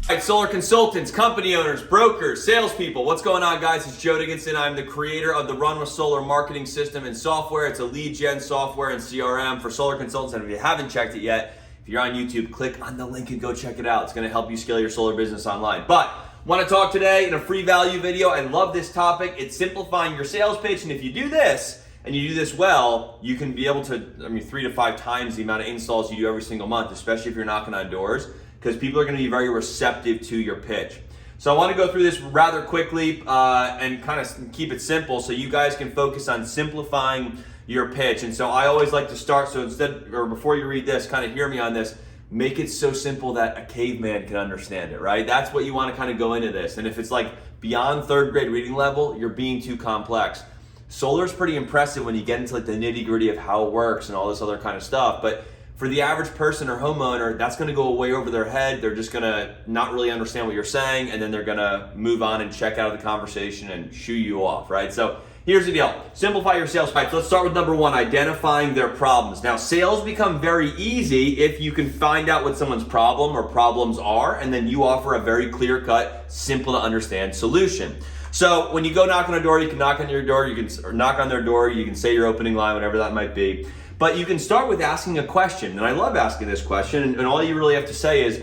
All right, solar consultants, company owners, brokers, salespeople, what's going on, guys? It's Joe Dickinson. I'm the creator of the Run with Solar marketing system and software. It's a lead gen software and CRM for solar consultants. And if you haven't checked it yet, if you're on YouTube, click on the link and go check it out. It's going to help you scale your solar business online. But want to talk today in a free value video. I love this topic. It's simplifying your sales pitch. And if you do this, and you do this well, you can be able to, 3 to 5 times the amount of installs you do every single month, especially if you're knocking on doors, because people are going to be very receptive to your pitch. So I want to go through this rather quickly and kind of keep it simple so you guys can focus on simplifying your pitch. And so I always like to start, so instead, or before you read this, kind of hear me on this, make it so simple that a caveman can understand it, right? That's what you want to kind of go into this. And if it's like beyond 3rd grade reading level, you're being too complex. Solar is pretty impressive when you get into like the nitty gritty of how it works and all this other kind of stuff. But for the average person or homeowner, that's going to go way over their head. They're just going to not really understand what you're saying, and then they're going to move on and check out of the conversation and shoo you off, right? So here's the deal. Simplify your sales pitch. Let's start with number 1, identifying their problems. Now, sales become very easy if you can find out what someone's problem or problems are, and then you offer a very clear-cut, simple to understand solution. So when you go knock on a door, you can knock on your door, or knock on their door, you can say your opening line, whatever that might be. But you can start with asking a question, and I love asking this question, and all you really have to say is,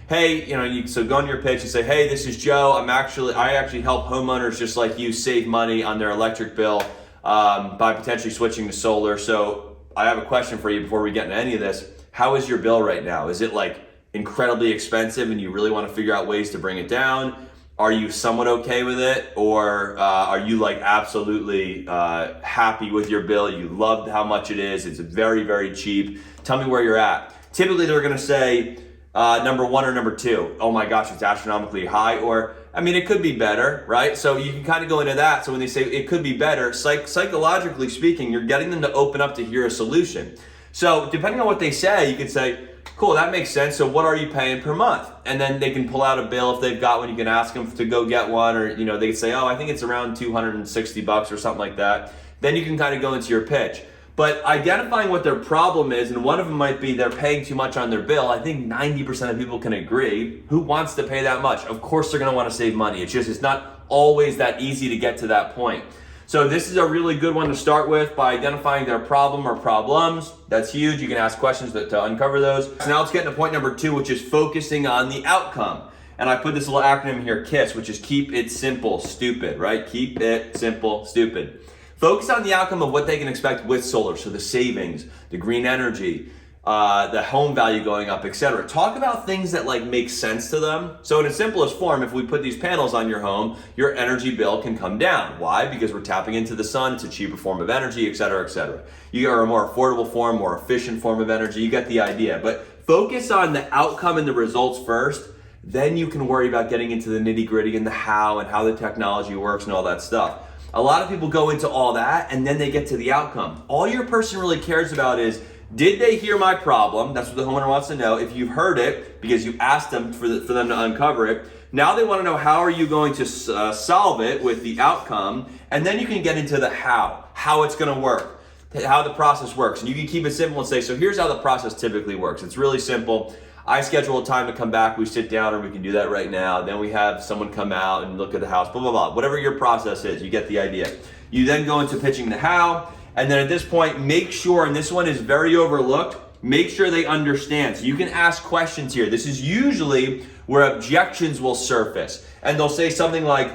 hey, so go on your pitch and say, hey, this is Joe. I actually help homeowners just like you save money on their electric bill by potentially switching to solar. So I have a question for you before we get into any of this. How is your bill right now? Is it like incredibly expensive and you really want to figure out ways to bring it down? Are you somewhat okay with it, or are you like absolutely happy with your bill? You love how much it is. It's very, very cheap. Tell me where you're at. Typically, they're going to say number 1 or number 2. Oh my gosh, it's astronomically high. Or, it could be better, right? So you can kind of go into that. So when they say it could be better, psychologically speaking, you're getting them to open up to hear a solution. So depending on what they say, you could say, cool, that makes sense. So what are you paying per month? And then they can pull out a bill if they've got one. You can ask them to go get one, or they can say, oh, I think it's around $260 or something like that. Then you can kind of go into your pitch. But identifying what their problem is, and one of them might be they're paying too much on their bill. I think 90% of people can agree. Who wants to pay that much? Of course they're going to want to save money. It's not always that easy to get to that point. So this is a really good one to start with by identifying their problem or problems. That's huge. You can ask questions to uncover those. So now let's get into point number 2, which is focusing on the outcome. And I put this little acronym here, KISS, which is keep it simple, stupid, right? Keep it simple, stupid. Focus on the outcome of what they can expect with solar. So the savings, the green energy, the home value going up, etc. Talk about things that make sense to them. So in its simplest form, if we put these panels on your home, your energy bill can come down. Why? Because we're tapping into the sun. It's a cheaper form of energy, etc., etc. You are a more affordable form, more efficient form of energy. You get the idea. But focus on the outcome and the results first. Then you can worry about getting into the nitty-gritty and the how and how the technology works and all that stuff. A lot of people go into all that and then they get to the outcome. All your person really cares about is, did they hear my problem? That's what the homeowner wants to know. If you've heard it, because you asked them for them to uncover it, now they want to know how are you going to solve it with the outcome, and then you can get into the how it's going to work, how the process works. And you can keep it simple and say, so here's how the process typically works. It's really simple. I schedule a time to come back, we sit down, or we can do that right now. Then we have someone come out and look at the house, blah, blah, blah. Whatever your process is, you get the idea. You then go into pitching the how. And then at this point, make sure, and this one is very overlooked, make sure they understand. So you can ask questions here. This is usually where objections will surface. And they'll say something like,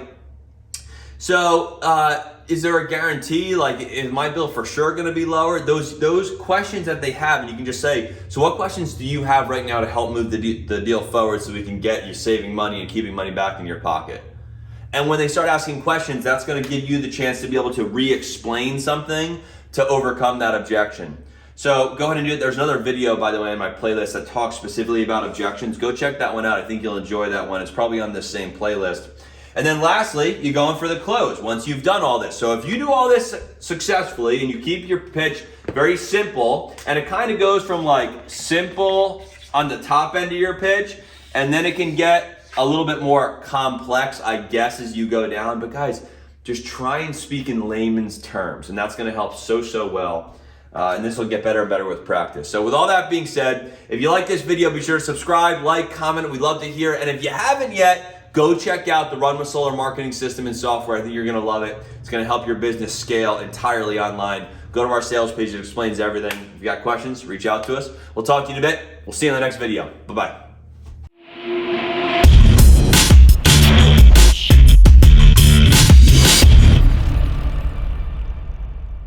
so is there a guarantee? Is my bill for sure gonna be lower? Those questions that they have, and you can just say, so what questions do you have right now to help move the deal forward so we can get you saving money and keeping money back in your pocket? And when they start asking questions, that's going to give you the chance to be able to re-explain something to overcome that objection. So go ahead and do it. There's another video, by the way, in my playlist that talks specifically about objections. Go check that one out. I think you'll enjoy that one. It's probably on this same playlist. And then lastly, you go in for the close once you've done all this. So if you do all this successfully and you keep your pitch very simple, and it kind of goes from simple on the top end of your pitch, and then it can get a little bit more complex, I guess, as you go down. But guys, just try and speak in layman's terms, and that's going to help so well. And this will get better and better with practice. So with all that being said, if you like this video, be sure to subscribe, like, comment. We'd love to hear. And if you haven't yet, go check out the Run with Solar marketing system and software. I think you're going to love it. It's going to help your business scale entirely online. Go to our sales page. It explains everything. If you got questions, reach out to us. We'll talk to you in a bit. We'll see you in the next video. Bye-bye.